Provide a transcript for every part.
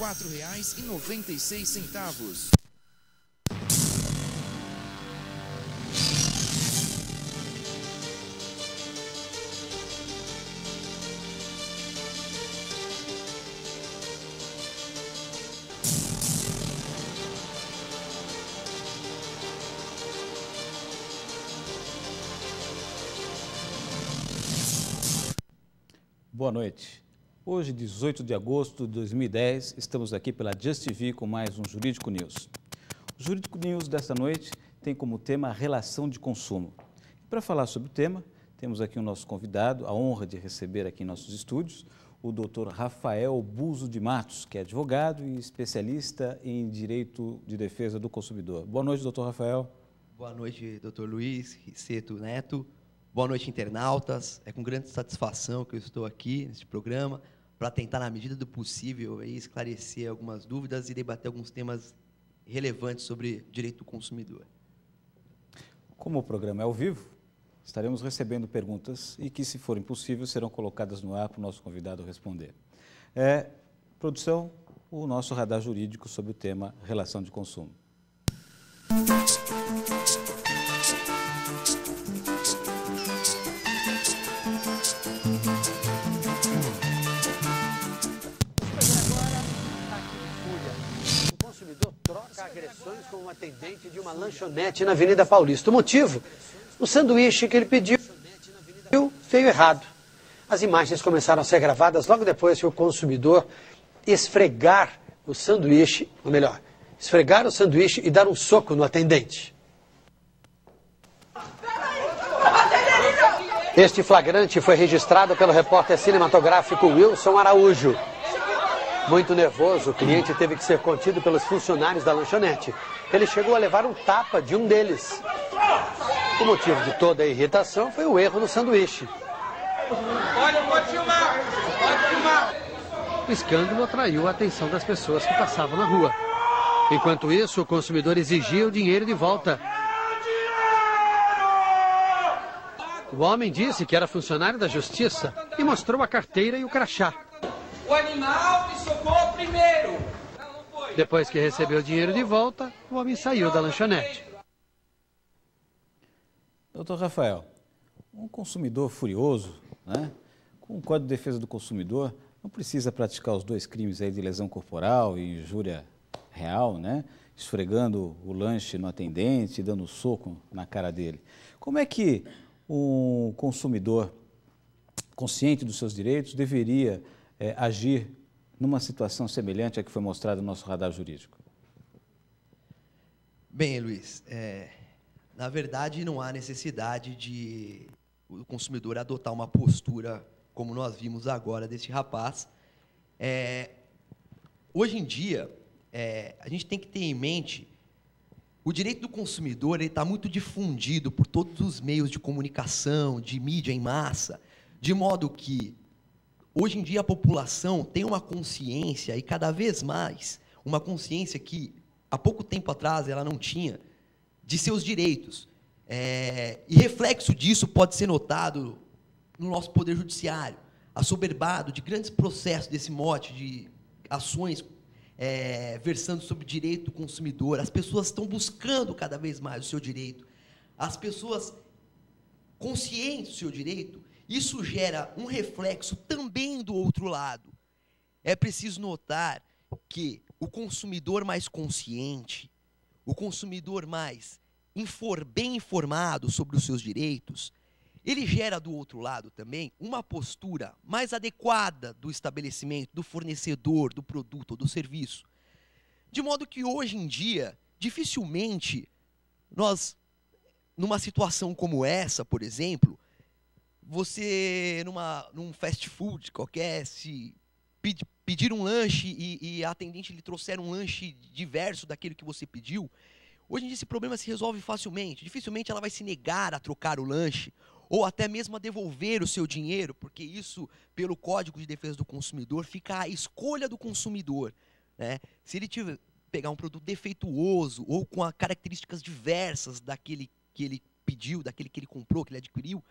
R$ 4,96. Boa noite. Hoje, 18 de agosto de 2010, estamos aqui pela Just TV com mais um Jurídico News. O Jurídico News desta noite tem como tema a relação de consumo. Para falar sobre o tema, temos aqui o nosso convidado, a honra de receber aqui em nossos estúdios, o Dr. Rafael Buzo de Matos, que é advogado e especialista em direito de defesa do consumidor. Boa noite, doutor Rafael. Boa noite, doutor Luiz Riceto Neto. Boa noite, internautas. É com grande satisfação que eu estou aqui neste programa para tentar, na medida do possível, aí, esclarecer algumas dúvidas e debater alguns temas relevantes sobre direito do consumidor. Como o programa é ao vivo, estaremos recebendo perguntas e que, se forem possíveis, serão colocadas no ar para o nosso convidado responder. Produção, o nosso radar jurídico sobre o tema relação de consumo. Agressões com um atendente de uma lanchonete na Avenida Paulista. O motivo? O sanduíche que ele pediu veio errado. As imagens começaram a ser gravadas logo depois que o consumidor esfregar o sanduíche, ou melhor, esfregar o sanduíche e dar um soco no atendente. Este flagrante foi registrado pelo repórter cinematográfico Wilson Araújo. Muito nervoso, o cliente teve que ser contido pelos funcionários da lanchonete. Ele chegou a levar um tapa de um deles. O motivo de toda a irritação foi o erro no sanduíche. Olha, pode filmar! Pode filmar! O escândalo atraiu a atenção das pessoas que passavam na rua. Enquanto isso, o consumidor exigia o dinheiro de volta. O homem disse que era funcionário da justiça e mostrou a carteira e o crachá. O animal me socou primeiro. Depois que recebeu o dinheiro de volta, o homem saiu da lanchonete. Doutor Rafael, um consumidor furioso, né, com o Código de Defesa do Consumidor, não precisa praticar os dois crimes aí de lesão corporal e injúria real, né, esfregando o lanche no atendente, dando um soco na cara dele. Como é que um consumidor consciente dos seus direitos deveria agir numa situação semelhante à que foi mostrada no nosso radar jurídico? Bem, Luiz, na verdade não há necessidade de o consumidor adotar uma postura como nós vimos agora deste rapaz. Hoje em dia, a gente tem que ter em mente o direito do consumidor está muito difundido por todos os meios de comunicação, de mídia em massa, de modo que hoje em dia a população tem uma consciência, e cada vez mais, uma consciência que há pouco tempo atrás ela não tinha, de seus direitos. E reflexo disso pode ser notado no nosso Poder Judiciário, assoberbado de grandes processos desse mote, de ações versando sobre direito do consumidor. As pessoas estão buscando cada vez mais o seu direito. As pessoas conscientes do seu direito. Isso gera um reflexo também do outro lado. É preciso notar que o consumidor mais consciente, o consumidor mais bem informado sobre os seus direitos, ele gera do outro lado também uma postura mais adequada do estabelecimento, do fornecedor, do produto ou do serviço. De modo que hoje em dia, dificilmente nós, numa situação como essa, por exemplo, você, num fast food qualquer, se pedir um lanche e a atendente lhe trouxer um lanche diverso daquele que você pediu, hoje em dia esse problema se resolve facilmente. Dificilmente ela vai se negar a trocar o lanche ou até mesmo a devolver o seu dinheiro, porque isso, pelo Código de Defesa do Consumidor, fica à escolha do consumidor, né? Se ele pegar um produto defeituoso ou com características diversas daquele que ele pediu, daquele que ele comprou, que ele adquiriu,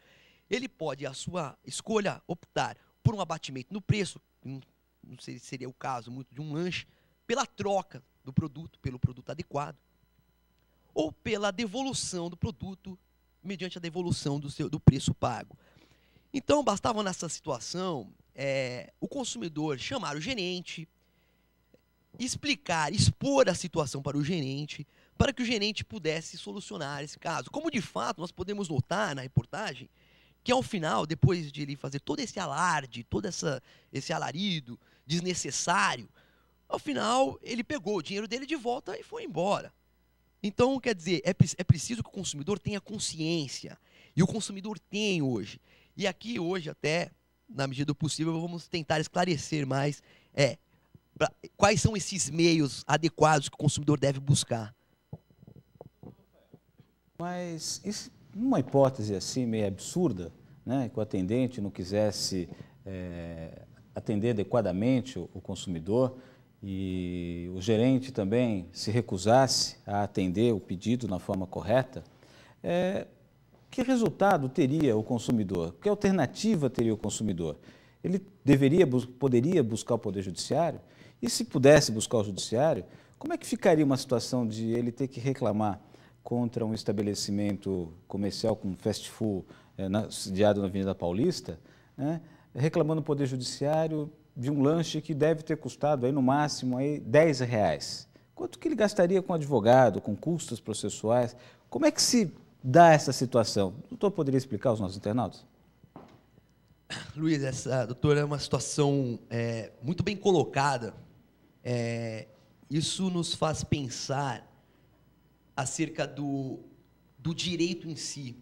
ele pode, à sua escolha, optar por um abatimento no preço, não sei se seria o caso muito de um lanche, pela troca do produto, pelo produto adequado, ou pela devolução do produto, mediante a devolução do preço pago. Então, bastava nessa situação o consumidor chamar o gerente, explicar, expor a situação para o gerente, para que o gerente pudesse solucionar esse caso. Como, de fato, nós podemos notar na reportagem que, ao final, depois de ele fazer todo esse alarde, todo esse alarido desnecessário, ao final, ele pegou o dinheiro dele de volta e foi embora. Então, quer dizer, é preciso que o consumidor tenha consciência. E o consumidor tem hoje. E aqui, hoje, até, na medida do possível, vamos tentar esclarecer mais quais são esses meios adequados que o consumidor deve buscar. Mas, numa hipótese assim, meio absurda, né, que o atendente não quisesse atender adequadamente o consumidor e o gerente também se recusasse a atender o pedido na forma correta, que resultado teria o consumidor? Que alternativa teria o consumidor? Ele poderia buscar o Poder Judiciário? E se pudesse buscar o Judiciário, como é que ficaria uma situação de ele ter que reclamar contra um estabelecimento comercial como fast food, sediado na Avenida Paulista, né, reclamando no Poder Judiciário de um lanche que deve ter custado aí, no máximo aí, R$10. Quanto que ele gastaria com advogado, com custos processuais? Como é que se dá essa situação? O doutor poderia explicar aos nossos internautas? Luiz, doutora, é uma situação muito bem colocada. Isso nos faz pensar acerca do direito em si.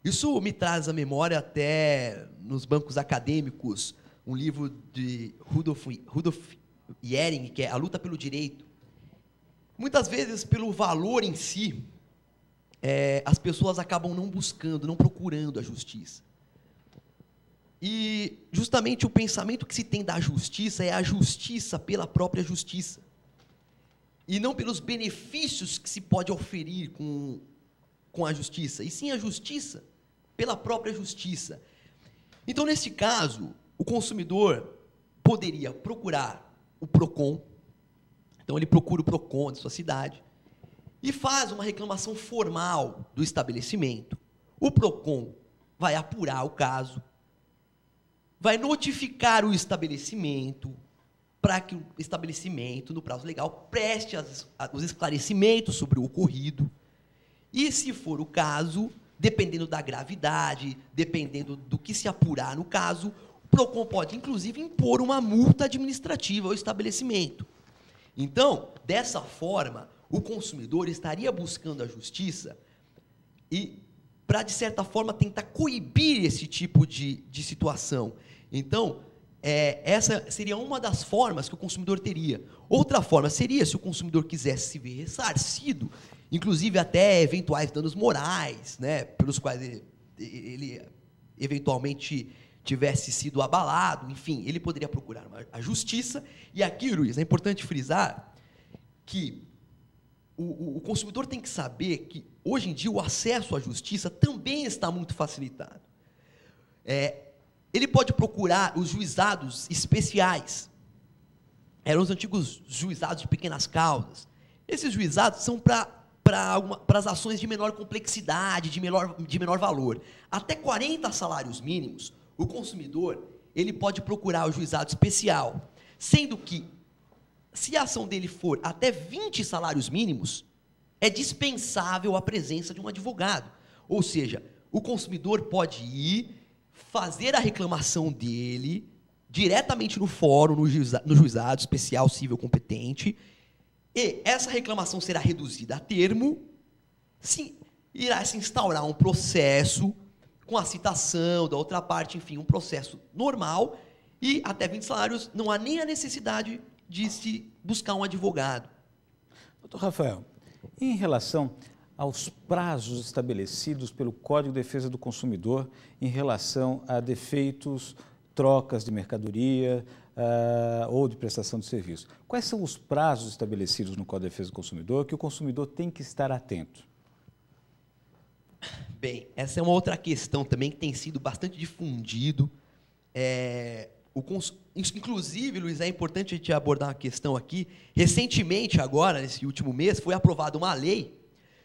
Isso me traz à memória até nos bancos acadêmicos um livro de Rudolf Yering, que é A Luta pelo Direito. Muitas vezes, pelo valor em si, as pessoas acabam não buscando, não procurando a justiça. E justamente o pensamento que se tem da justiça é a justiça pela própria justiça. E não pelos benefícios que se pode oferir com a justiça, e sim a justiça pela própria justiça. Então, nesse caso, o consumidor poderia procurar o PROCON. Então, ele procura o PROCON de sua cidade e faz uma reclamação formal do estabelecimento. O PROCON vai apurar o caso, vai notificar o estabelecimento para que o estabelecimento, no prazo legal, preste os esclarecimentos sobre o ocorrido. E, se for o caso, dependendo da gravidade, dependendo do que se apurar no caso, o PROCON pode, inclusive, impor uma multa administrativa ao estabelecimento. Então, dessa forma, o consumidor estaria buscando a justiça e, para, de certa forma, tentar coibir esse tipo de situação. Então, essa seria uma das formas que o consumidor teria. Outra forma seria se o consumidor quisesse se ver ressarcido, inclusive até eventuais danos morais, né, pelos quais ele eventualmente tivesse sido abalado, enfim, ele poderia procurar a justiça. E aqui, Luiz, é importante frisar que o consumidor tem que saber que, hoje em dia, o acesso à justiça também está muito facilitado. Ele pode procurar os juizados especiais. Eram os antigos juizados de pequenas causas. Esses juizados são para as ações de menor complexidade, de menor valor. Até 40 salários mínimos, o consumidor ele pode procurar o juizado especial, sendo que, se a ação dele for até 20 salários mínimos, é dispensável a presença de um advogado. Ou seja, o consumidor pode ir fazer a reclamação dele diretamente no fórum, no juizado especial civil competente, e essa reclamação será reduzida a termo, irá se instaurar um processo com a citação da outra parte, enfim, um processo normal, e até 20 salários não há nem a necessidade de se buscar um advogado. Doutor Rafael, em relação aos prazos estabelecidos pelo Código de Defesa do Consumidor em relação a defeitos, trocas de mercadoria ou de prestação de serviço. Quais são os prazos estabelecidos no Código de Defesa do Consumidor que o consumidor tem que estar atento? Bem, essa é uma outra questão também que tem sido bastante difundido Inclusive, Luiz, é importante a gente abordar uma questão aqui. Recentemente, agora, nesse último mês, foi aprovada uma lei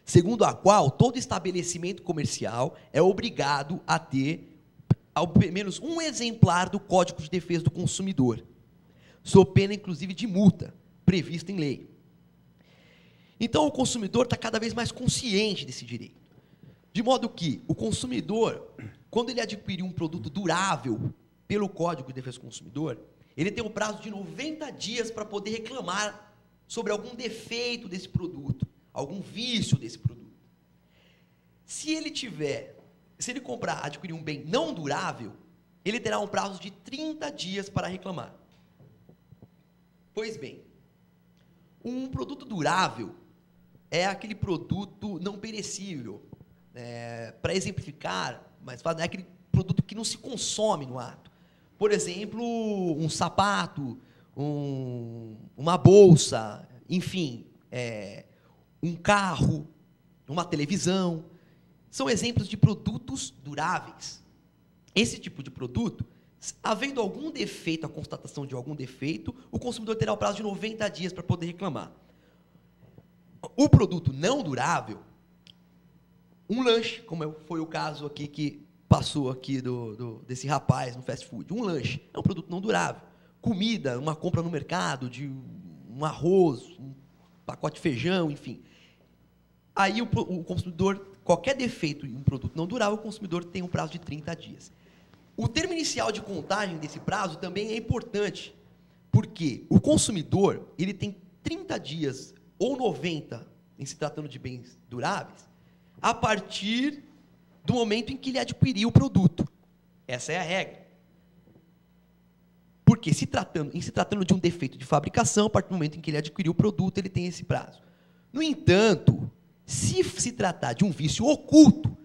segundo a qual todo estabelecimento comercial é obrigado a ter, ao menos, um exemplar do Código de Defesa do Consumidor, sob pena, inclusive, de multa, prevista em lei. Então, o consumidor está cada vez mais consciente desse direito. De modo que o consumidor, quando ele adquirir um produto durável pelo Código de Defesa do Consumidor, ele tem um prazo de 90 dias para poder reclamar sobre algum defeito desse produto, algum vício desse produto. Se ele adquirir um bem não durável, ele terá um prazo de 30 dias para reclamar. Pois bem, um produto durável é aquele produto não perecível. Para exemplificar, mas é aquele produto que não se consome no ato. Por exemplo, um sapato, uma bolsa, enfim, um carro, uma televisão. São exemplos de produtos duráveis. Esse tipo de produto, havendo algum defeito, a constatação de algum defeito, o consumidor terá o prazo de 90 dias para poder reclamar. O produto não durável, um lanche, como foi o caso aqui que passou aqui desse rapaz no fast food, um lanche é um produto não durável. Comida, uma compra no mercado de um arroz, um pacote de feijão, enfim. Aí o consumidor, qualquer defeito em um produto não durável, o consumidor tem um prazo de 30 dias. O termo inicial de contagem desse prazo também é importante, porque o consumidor ele tem 30 dias ou 90, em se tratando de bens duráveis, a partir do momento em que ele adquiriu o produto. Essa é a regra. Porque, em se tratando de um defeito de fabricação, a partir do momento em que ele adquiriu o produto, ele tem esse prazo. No entanto, se tratar de um vício oculto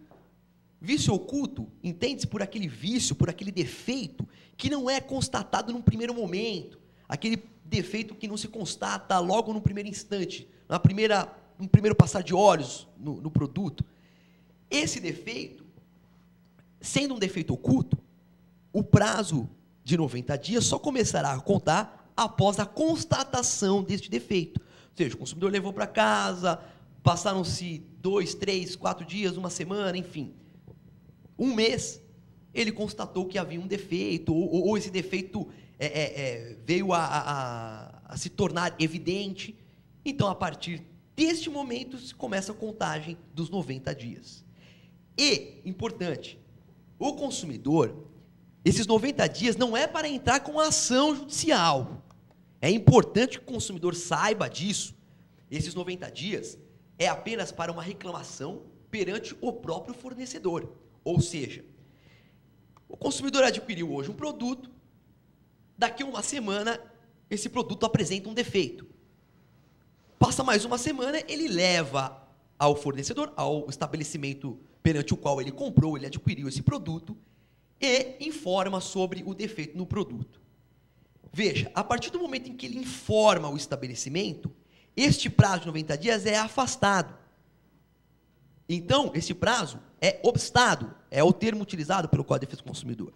entende-se por aquele vício, por aquele defeito que não é constatado num primeiro momento, aquele defeito que não se constata logo no primeiro instante, no primeiro passar de olhos no produto. Esse defeito, sendo um defeito oculto, o prazo de 90 dias só começará a contar após a constatação deste defeito. Ou seja, o consumidor levou para casa, passaram-se 2, 3, 4 dias, uma semana, enfim. Um mês, ele constatou que havia um defeito, ou esse defeito veio a se tornar evidente. Então, a partir deste momento, se começa a contagem dos 90 dias. E, importante, o consumidor, esses 90 dias não é para entrar com ação judicial. É importante que o consumidor saiba disso. Esses 90 dias é apenas para uma reclamação perante o próprio fornecedor. Ou seja, o consumidor adquiriu hoje um produto, daqui a uma semana, esse produto apresenta um defeito. Passa mais uma semana, ele leva ao fornecedor, ao estabelecimento perante o qual ele comprou, ele adquiriu esse produto, e informa sobre o defeito no produto. Veja, a partir do momento em que ele informa o estabelecimento, este prazo de 90 dias é afastado. Então, esse prazo é obstado, é o termo utilizado pelo Código de Defesa do Consumidor.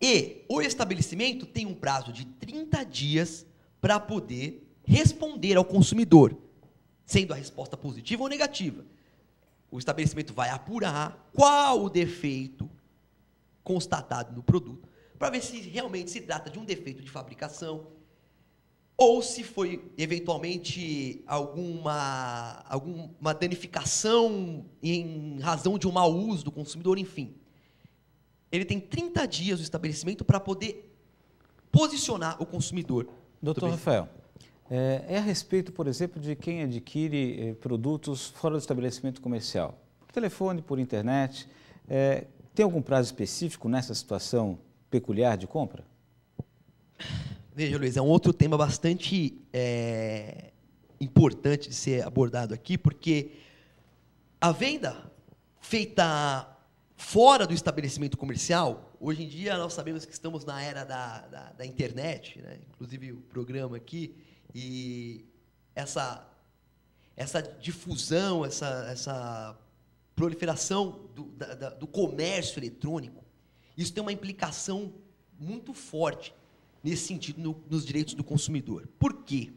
E o estabelecimento tem um prazo de 30 dias para poder responder ao consumidor, sendo a resposta positiva ou negativa. O estabelecimento vai apurar qual o defeito constatado no produto, para ver se realmente se trata de um defeito de fabricação, ou se foi, eventualmente, alguma danificação em razão de um mau uso do consumidor, enfim. Ele tem 30 dias, o estabelecimento, para poder posicionar o consumidor. Doutor Rafael, é a respeito, por exemplo, de quem adquire produtos fora do estabelecimento comercial, por telefone, por internet, tem algum prazo específico nessa situação peculiar de compra? Veja, Luiz, é um outro tema bastante importante de ser abordado aqui, porque a venda feita fora do estabelecimento comercial, hoje em dia nós sabemos que estamos na era da internet, né? Inclusive o programa aqui, e essa difusão, essa proliferação do comércio eletrônico, isso tem uma implicação muito forte nesse sentido nos direitos do consumidor. Por quê?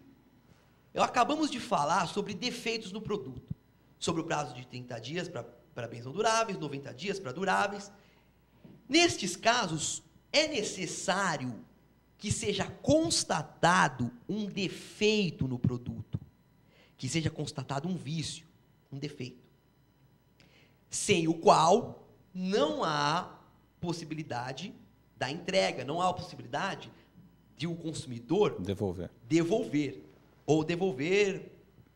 Acabamos de falar sobre defeitos no produto, sobre o prazo de 30 dias para bens não duráveis, 90 dias para duráveis. Nestes casos, é necessário que seja constatado um defeito no produto, que seja constatado um vício, um defeito, sem o qual não há possibilidade da entrega, não há possibilidade de o consumidor devolver,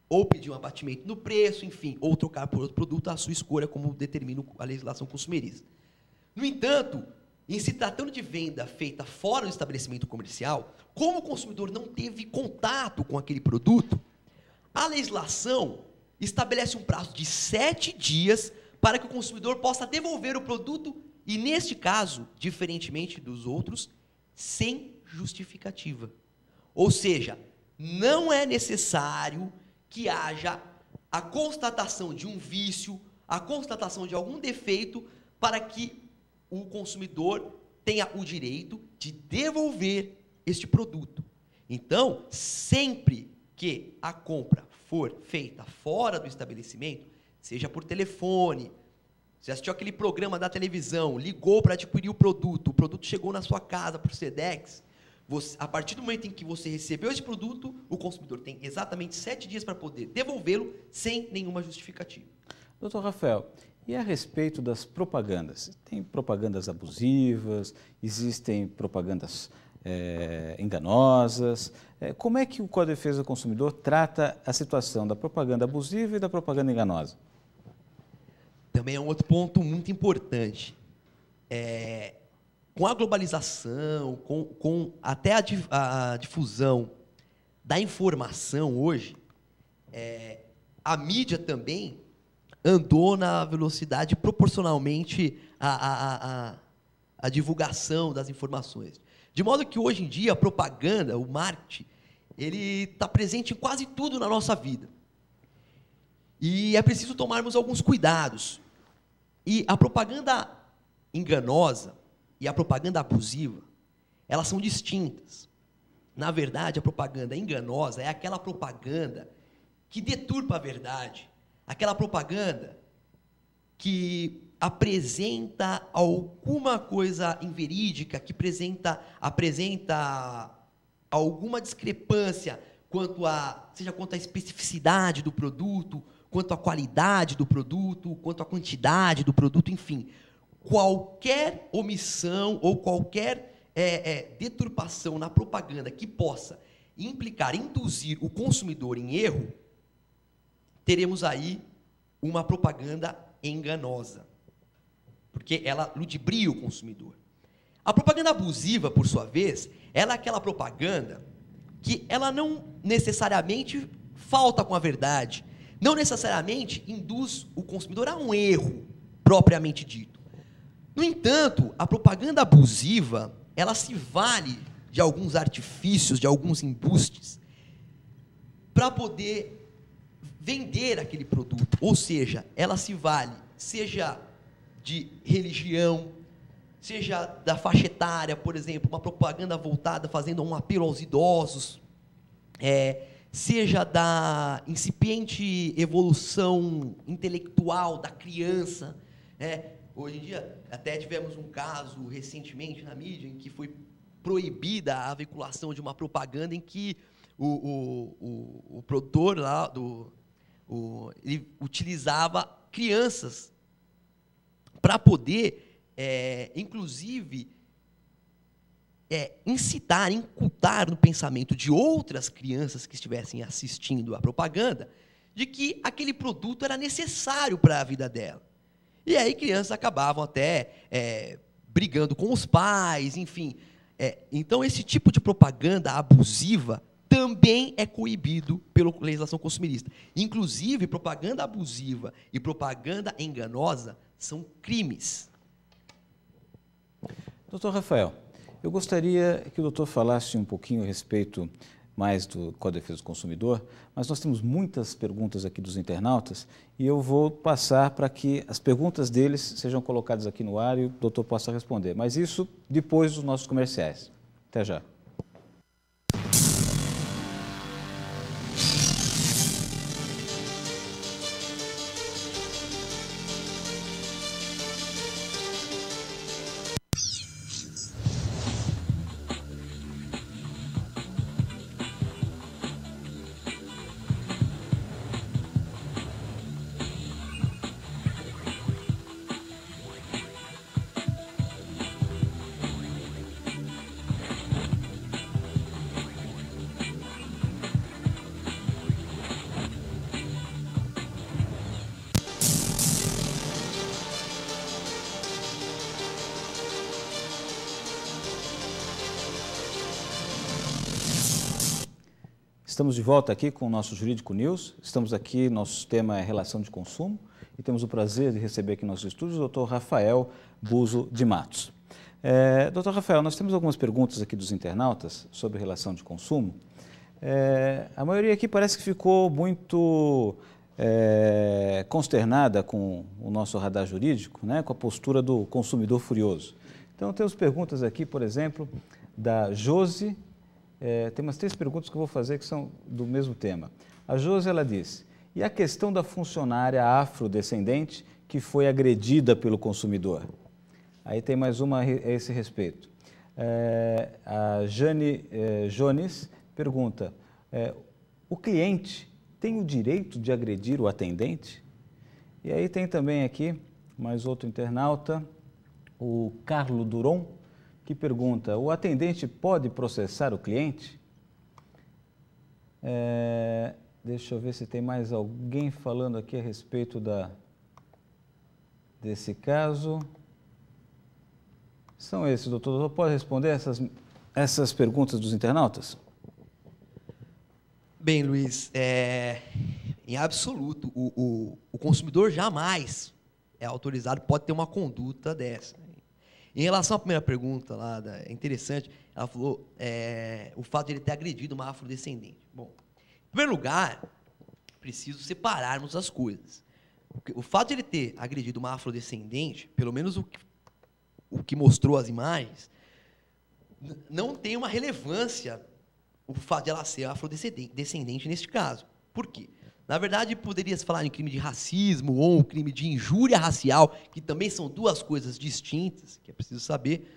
ou pedir um abatimento no preço, enfim, ou trocar por outro produto, à sua escolha, como determina a legislação consumerista. No entanto, em se tratando de venda feita fora do estabelecimento comercial, como o consumidor não teve contato com aquele produto, a legislação estabelece um prazo de 7 dias para que o consumidor possa devolver o produto e, neste caso, diferentemente dos outros, sem justificativa. Ou seja, não é necessário que haja a constatação de um vício, a constatação de algum defeito para que o consumidor tenha o direito de devolver este produto. Então, sempre que a compra for feita fora do estabelecimento, seja por telefone, você assistiu aquele programa da televisão, ligou para adquirir o produto chegou na sua casa por Sedex, a partir do momento em que você recebeu esse produto, o consumidor tem exatamente 7 dias para poder devolvê-lo sem nenhuma justificativa. Doutor Rafael, e a respeito das propagandas? Tem propagandas abusivas, existem propagandas enganosas. Como é que o Código de Defesa do Consumidor trata a situação da propaganda abusiva e da propaganda enganosa? Também é um outro ponto muito importante. Com a globalização, com até a difusão da informação hoje, a mídia também andou na velocidade proporcionalmente à divulgação das informações. De modo que, hoje em dia, a propaganda, o marketing, ele está presente em quase tudo na nossa vida. E é preciso tomarmos alguns cuidados. E a propaganda enganosa e a propaganda abusiva, elas são distintas. Na verdade, a propaganda enganosa é aquela propaganda que deturpa a verdade, aquela propaganda que apresenta alguma coisa inverídica, que apresenta alguma discrepância seja quanto à especificidade do produto, quanto à qualidade do produto, quanto à quantidade do produto, enfim. Qualquer omissão ou qualquer deturpação na propaganda que possa implicar, induzir o consumidor em erro, teremos aí uma propaganda enganosa, porque ela ludibria o consumidor. A propaganda abusiva, por sua vez, ela é aquela propaganda que ela não necessariamente falta com a verdade, não necessariamente induz o consumidor a um erro propriamente dito. No entanto, a propaganda abusiva, ela se vale de alguns artifícios, de alguns embustes, para poder vender aquele produto. Ou seja, ela se vale, seja de religião, seja da faixa etária, por exemplo, uma propaganda voltada fazendo um apelo aos idosos, seja da incipiente evolução intelectual da criança. Hoje em dia, até tivemos um caso recentemente na mídia em que foi proibida a veiculação de uma propaganda em que o produtor lá ele utilizava crianças para poder, inclusive, incitar, incultar no pensamento de outras crianças que estivessem assistindo à propaganda de que aquele produto era necessário para a vida dela. E aí crianças acabavam até brigando com os pais, enfim. Então, esse tipo de propaganda abusiva também é coibido pela legislação consumerista. Inclusive, propaganda abusiva e propaganda enganosa são crimes. Doutor Rafael, eu gostaria que o doutor falasse um pouquinho a respeito mais do Código de Defesa do Consumidor, mas nós temos muitas perguntas aqui dos internautas e eu vou passar para que as perguntas deles sejam colocadas aqui no ar e o doutor possa responder. Mas isso depois dos nossos comerciais. Até já. Estamos de volta aqui com o nosso Jurídico News. Estamos aqui, nosso tema é relação de consumo e temos o prazer de receber aqui em nossos estúdios o doutor Rafael Buzo de Matos. Doutor Rafael, nós temos algumas perguntas aqui dos internautas sobre relação de consumo. A maioria aqui parece que ficou muito consternada com o nosso radar jurídico, né, com a postura do consumidor furioso. Então, temos perguntas aqui, por exemplo, da Josi. Tem umas 3 perguntas que eu vou fazer que são do mesmo tema. A Josi, ela diz, e a questão da funcionária afrodescendente que foi agredida pelo consumidor? Aí tem mais uma a esse respeito. A Jane Jones pergunta, o cliente tem o direito de agredir o atendente? E aí tem também aqui mais outro internauta, o Carlo Duron, que pergunta, o atendente pode processar o cliente? Deixa eu ver se tem mais alguém falando aqui a respeito desse caso. São esses, doutor. O doutor pode responder essas perguntas dos internautas? Bem, Luiz, em absoluto, o consumidor jamais é autorizado, pode ter uma conduta dessa. Em relação à primeira pergunta, lá, é interessante, ela falou o fato de ele ter agredido uma afrodescendente. Bom, em primeiro lugar, preciso separarmos as coisas. O fato de ele ter agredido uma afrodescendente, pelo menos o que mostrou as imagens, não tem uma relevância o fato de ela ser afrodescendente neste caso. Por quê? Na verdade, poderia-se falar em crime de racismo ou um crime de injúria racial, que também são duas coisas distintas, que é preciso saber.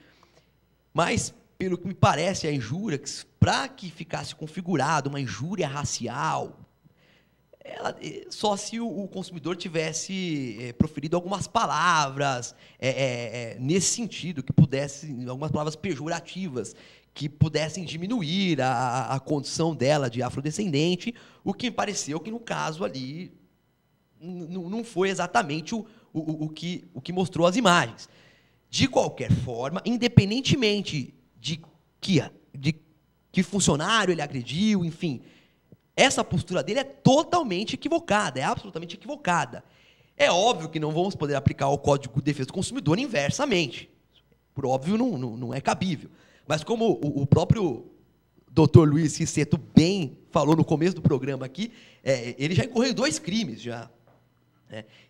Mas, pelo que me parece, a injúria, para que ficasse configurado uma injúria racial, só se o consumidor tivesse proferido algumas palavras nesse sentido, que pudessem, algumas palavras pejorativas, que pudessem diminuir a condição dela de afrodescendente, o que me pareceu que, no caso ali, não foi exatamente o que mostrou as imagens. De qualquer forma, independentemente de que funcionário ele agrediu, enfim, essa postura dele é totalmente equivocada, é absolutamente equivocada. É óbvio que não vamos poder aplicar o Código de Defesa do Consumidor inversamente. Por óbvio, não é cabível. Mas como o próprio Dr. Luiz Ciceto bem falou no começo do programa aqui, ele já incorreu em 2 crimes já.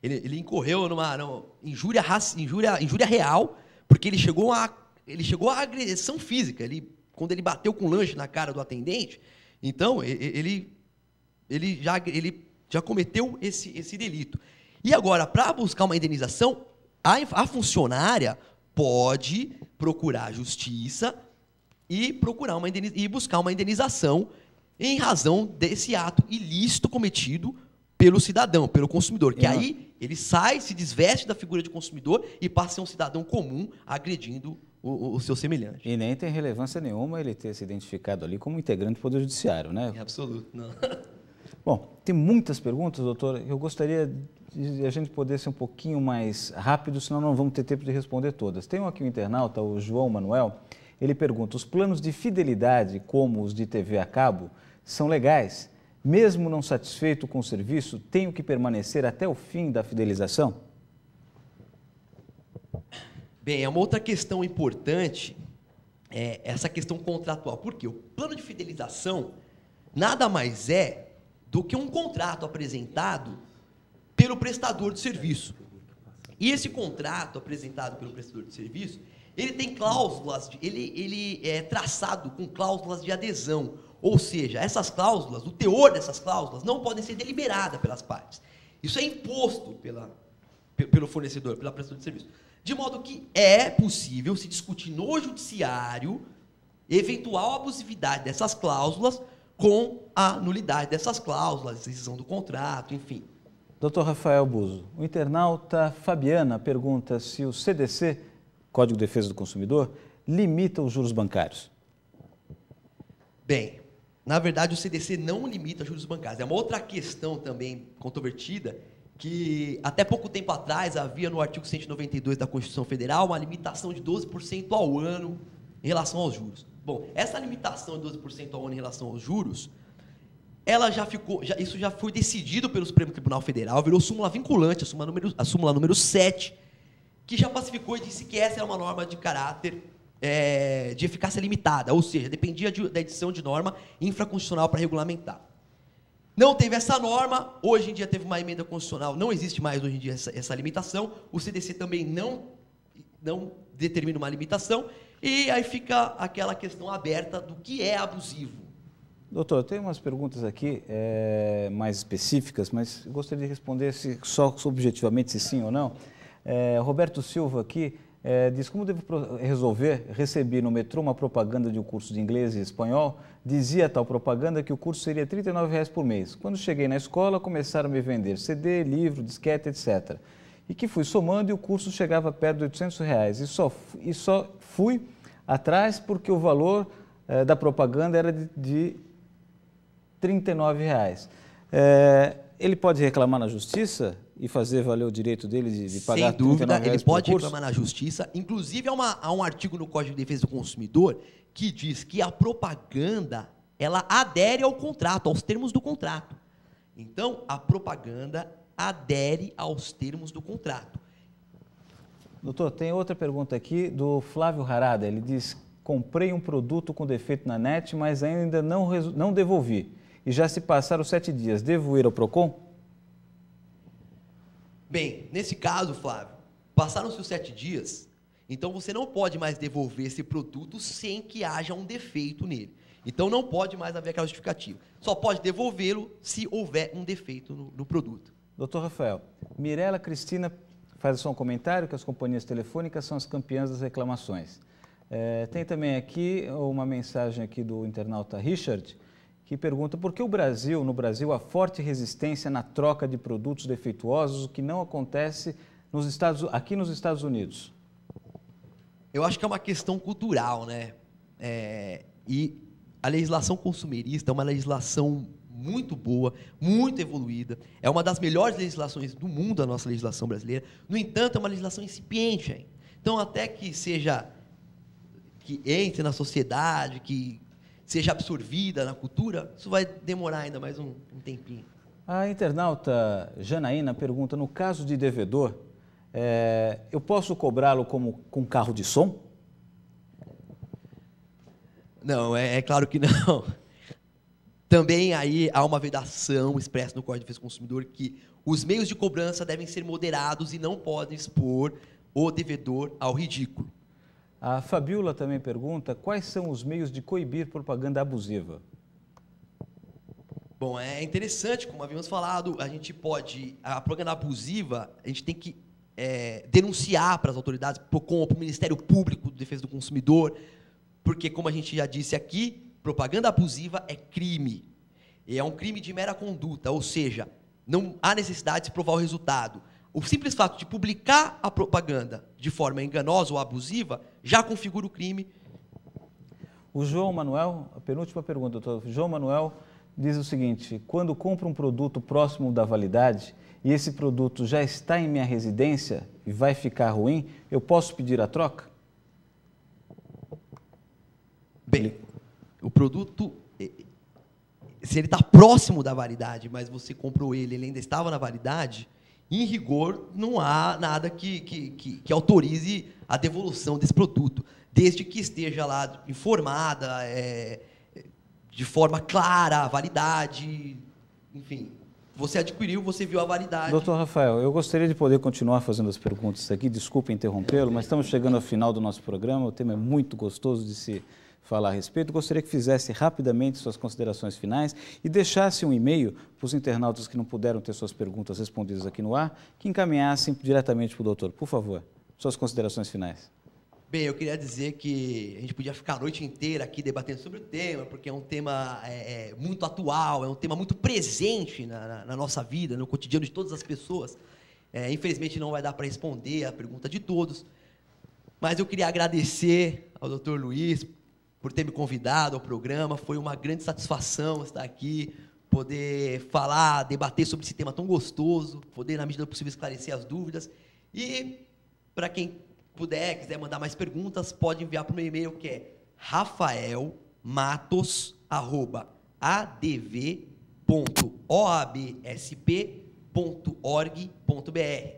Ele incorreu numa injúria real, porque ele chegou a agressão física. Quando ele bateu com o lanche na cara do atendente, então ele já cometeu esse delito. E agora, para buscar uma indenização, a funcionária pode procurar a justiça e buscar uma indenização em razão desse ato ilícito cometido pelo cidadão, pelo consumidor, que aí ele se desveste da figura de consumidor e passa a ser um cidadão comum agredindo o seu semelhante. E nem tem relevância nenhuma ele ter se identificado ali como integrante do Poder Judiciário, né? Em absoluto, não. Bom, tem muitas perguntas, doutor. Eu gostaria de a gente poder ser um pouquinho mais rápido, senão não vamos ter tempo de responder todas. Tem aqui um internauta, o João Manuel, ele pergunta, os planos de fidelidade, como os de TV a cabo, são legais? Mesmo não satisfeito com o serviço, tenho que permanecer até o fim da fidelização? Bem, é uma outra questão importante, essa questão contratual. Por quê? O plano de fidelização, nada mais é do que um contrato apresentado pelo prestador de serviço. E esse contrato apresentado pelo prestador de serviço, ele tem cláusulas, ele é traçado com cláusulas de adesão. Ou seja, essas cláusulas, o teor dessas cláusulas não podem ser deliberadas pelas partes. Isso é imposto pelo fornecedor, pela prestador de serviço. De modo que é possível se discutir no judiciário eventual abusividade dessas cláusulas com a nulidade dessas cláusulas, rescisão do contrato, enfim. Dr. Rafael Buzo, o internauta Fabiana pergunta se o CDC, Código de Defesa do Consumidor, limita os juros bancários. Bem, na verdade o CDC não limita juros bancários. É uma outra questão também controvertida, que até pouco tempo atrás havia no artigo 192 da Constituição Federal uma limitação de 12% ao ano em relação aos juros. Bom, essa limitação de 12% ao ano em relação aos juros, ela isso já foi decidido pelo Supremo Tribunal Federal, virou súmula vinculante, a súmula número 7, que já pacificou e disse que essa era uma norma de caráter de eficácia limitada, ou seja, dependia da edição de norma infraconstitucional para regulamentar. Não teve essa norma, hoje em dia teve uma emenda constitucional, não existe mais hoje em dia essa limitação, o CDC também não determina uma limitação, e aí fica aquela questão aberta do que é abusivo. Doutor, tem umas perguntas aqui mais específicas, mas gostaria de responder só objetivamente se sim ou não. Roberto Silva aqui diz: como devo resolver? Recebi no metrô uma propaganda de um curso de inglês e espanhol. Dizia a tal propaganda que o curso seria R$ 39,00 por mês. Quando cheguei na escola, começaram a me vender CD, livro, disquete, etc. E que fui somando e o curso chegava perto de R$ 800,00. E só fui atrás porque o valor da propaganda era de R$ 39,00. Ele pode reclamar na justiça e fazer valer o direito dele de pagar R$ 39,00 por curso? Sem dúvida, ele pode reclamar na justiça. Inclusive, há um artigo no Código de Defesa do Consumidor que diz que a propaganda ela adere ao contrato, aos termos do contrato. Então, a propaganda adere aos termos do contrato. Doutor, tem outra pergunta aqui do Flávio Harada. Ele diz: comprei um produto com defeito na net, mas ainda não devolvi. E já se passaram 7 dias. Devo ir ao PROCON? Bem, nesse caso, Flávio, passaram-se os 7 dias, então você não pode mais devolver esse produto sem que haja um defeito nele. Então não pode mais haver aquela justificativa. Só pode devolvê-lo se houver um defeito no produto. Doutor Rafael, Mirela Cristina faz só um comentário que as companhias telefônicas são as campeãs das reclamações. Tem também aqui uma mensagem aqui do internauta Richard, que pergunta por que no Brasil, há forte resistência na troca de produtos defeituosos, o que não acontece aqui nos Estados Unidos. Eu acho que é uma questão cultural, né? E a legislação consumerista é uma legislação muito boa, muito evoluída. É uma das melhores legislações do mundo, a nossa legislação brasileira. No entanto, é uma legislação incipiente, hein? Então, até que entre na sociedade, que seja absorvida na cultura, isso vai demorar ainda mais um tempinho. A internauta Janaína pergunta: no caso de devedor, eu posso cobrá-lo com carro de som? Não, é claro que não. Também aí há uma vedação expressa no Código de Defesa do Consumidor que os meios de cobrança devem ser moderados e não podem expor o devedor ao ridículo. A Fabiola também pergunta: quais são os meios de coibir propaganda abusiva? Bom, é interessante, como havíamos falado, a propaganda abusiva, a gente tem que denunciar para as autoridades, para o Ministério Público de Defesa do Consumidor, porque, como a gente já disse aqui, propaganda abusiva é crime. E é um crime de mera conduta, ou seja, não há necessidade de provar o resultado. O simples fato de publicar a propaganda de forma enganosa ou abusiva já configura o crime. O João Manuel, a penúltima pergunta, doutor. João Manuel diz o seguinte: quando compro um produto próximo da validade e esse produto já está em minha residência e vai ficar ruim, eu posso pedir a troca? Bem, o produto, se ele está próximo da validade, mas você comprou ele ainda estava na validade, em rigor, não há nada que autorize a devolução desse produto, desde que esteja lá informada, de forma clara a validade, enfim. Você adquiriu, você viu a validade. Doutor Rafael, eu gostaria de poder continuar fazendo as perguntas aqui, desculpe interrompê-lo, mas estamos chegando ao final do nosso programa, o tema é muito gostoso de se falar a respeito. Gostaria que fizesse rapidamente suas considerações finais e deixasse um e-mail para os internautas que não puderam ter suas perguntas respondidas aqui no ar, que encaminhassem diretamente para o doutor. Por favor, suas considerações finais. Bem, eu queria dizer que a gente podia ficar a noite inteira aqui debatendo sobre o tema, porque é um tema muito atual, é um tema muito presente na nossa vida, no cotidiano de todas as pessoas. Infelizmente, não vai dar para responder a pergunta de todos, mas eu queria agradecer ao Dr. Luiz por ter me convidado ao programa. Foi uma grande satisfação estar aqui, poder falar, debater sobre esse tema tão gostoso, poder, na medida do possível, esclarecer as dúvidas. E, para quem puder, quiser mandar mais perguntas, pode enviar para o meu e-mail, que é rafaelmatos@adv.oabsp.org.br.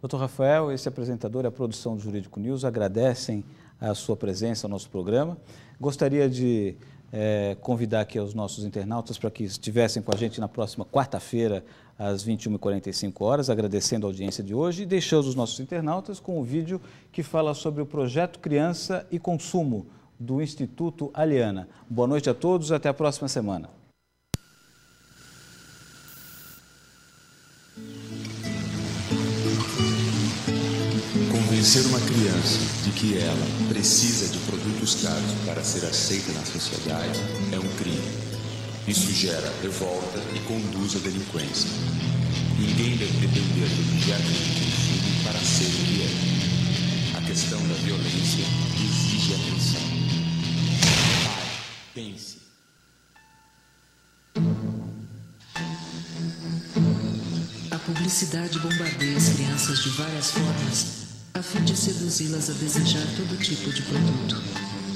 Doutor Rafael, esse apresentador e a produção do Jurídico News agradecem a sua presença ao nosso programa. Gostaria de convidar aqui os nossos internautas para que estivessem com a gente na próxima quarta-feira, às 21h45, agradecendo a audiência de hoje e deixando os nossos internautas com um vídeo que fala sobre o projeto Criança e Consumo do Instituto Aliana. Boa noite a todos, até a próxima semana. Convencer uma criança de que ela precisa de produtos caros para ser aceita na sociedade é um crime. Isso gera revolta e conduz à delinquência. Ninguém deve depender do objeto de consumo para ser o que é. A questão da violência exige atenção. Pare, pense. A publicidade bombardeia as crianças de várias formas, a fim de seduzi-las a desejar todo tipo de produto.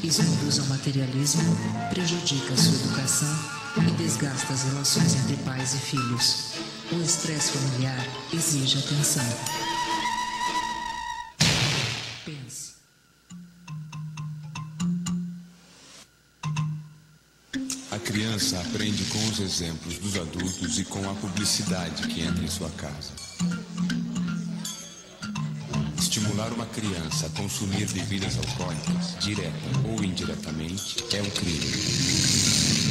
Isso induz ao materialismo, prejudica a sua educação e desgasta as relações entre pais e filhos. O estresse familiar exige atenção. Pense. A criança aprende com os exemplos dos adultos e com a publicidade que entra em sua casa. Estimular uma criança a consumir bebidas alcoólicas, direta ou indiretamente, é um crime.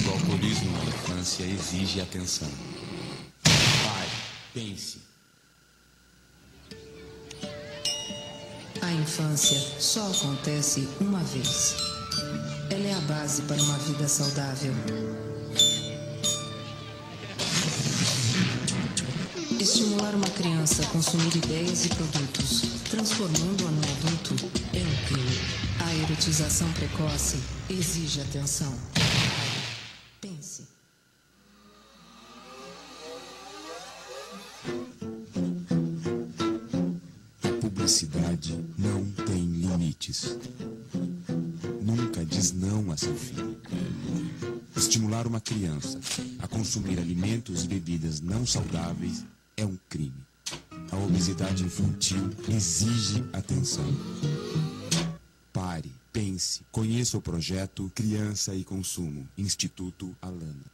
O alcoolismo na infância exige atenção. Pare, pense. A infância só acontece uma vez. Ela é a base para uma vida saudável. Estimular uma criança a consumir ideias e produtos, transformando-a num adulto, é um crime. A erotização precoce exige atenção. Pense. A publicidade não tem limites. Nunca diz não a seu filho. Estimular uma criança a consumir alimentos e bebidas não saudáveis é um crime. A obesidade infantil exige atenção. Pare, pense, conheça o projeto Criança e Consumo, Instituto Aliana.